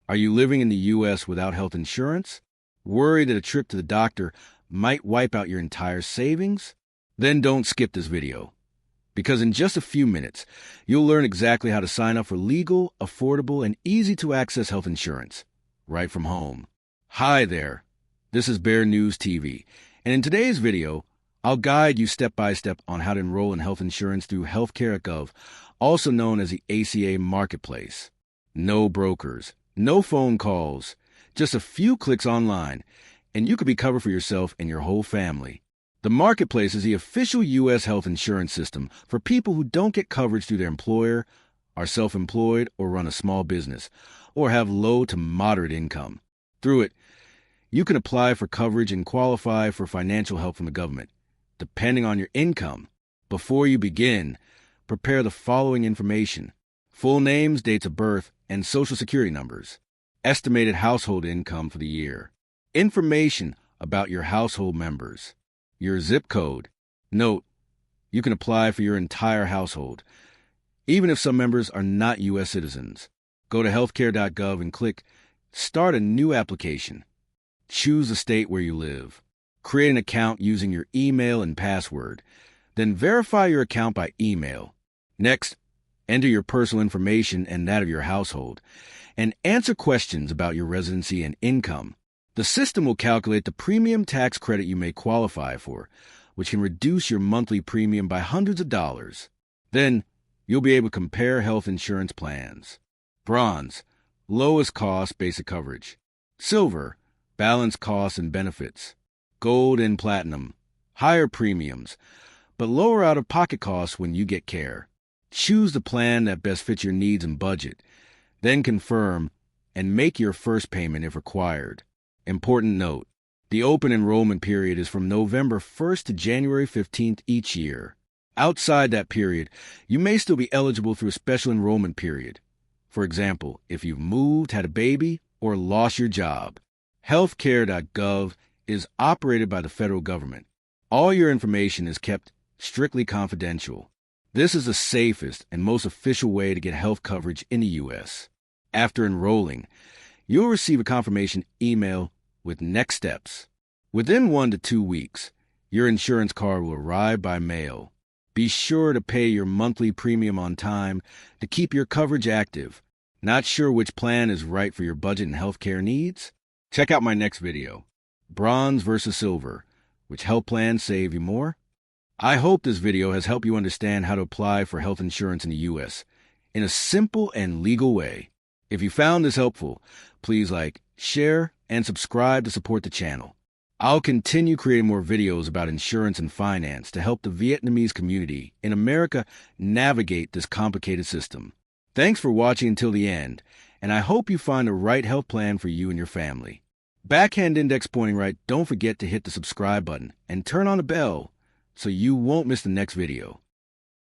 Are you living in the U.S. without health insurance? Worried that a trip to the doctor might wipe out your entire savings? Then don't skip this video, because in just a few minutes, you'll learn exactly how to sign up for legal, affordable, and easy-to-access health insurance right from home. Hi there, this is Bear News TV, and in today's video, I'll guide you step-by-step on how to enroll in health insurance through Healthcare.gov, also known as the ACA Marketplace. No brokers, no phone calls, just a few clicks online, and you could be covered for yourself and your whole family. The Marketplace is the official U.S. health insurance system for people who don't get coverage through their employer, are self-employed, or run a small business, or have low to moderate income. Through it, you can apply for coverage and qualify for financial help from the government, depending on your income. Before you begin, prepare the following information: full names, dates of birth, and social security numbers. Estimated household income for the year. Information about your household members. Your zip code. Note, you can apply for your entire household, even if some members are not U.S. citizens. Go to healthcare.gov and click Start a new application. Choose the state where you live. Create an account using your email and password. Then verify your account by email. Next, enter your personal information and that of your household, and answer questions about your residency and income. The system will calculate the premium tax credit you may qualify for, which can reduce your monthly premium by hundreds of dollars. Then, you'll be able to compare health insurance plans. Bronze, lowest cost basic coverage. Silver, balanced costs and benefits. Gold and platinum, higher premiums, but lower out-of-pocket costs when you get care. Choose the plan that best fits your needs and budget. Then confirm and make your first payment if required. Important note, the open enrollment period is from November 1st to January 15th each year. Outside that period, you may still be eligible through a special enrollment period. For example, if you've moved, had a baby, or lost your job. Healthcare.gov is operated by the federal government. All your information is kept strictly confidential. This is the safest and most official way to get health coverage in the U.S. After enrolling, you'll receive a confirmation email with next steps. Within 1 to 2 weeks, your insurance card will arrive by mail. Be sure to pay your monthly premium on time to keep your coverage active. Not sure which plan is right for your budget and healthcare needs? Check out my next video, Bronze versus Silver, which health plans save you more? I hope this video has helped you understand how to apply for health insurance in the U.S. in a simple and legal way. If you found this helpful, please like, share, and subscribe to support the channel. I'll continue creating more videos about insurance and finance to help the Vietnamese community in America navigate this complicated system. Thanks for watching until the end, and I hope you find the right health plan for you and your family. Backhand index pointing right, don't forget to hit the subscribe button and turn on the bell so you won't miss the next video.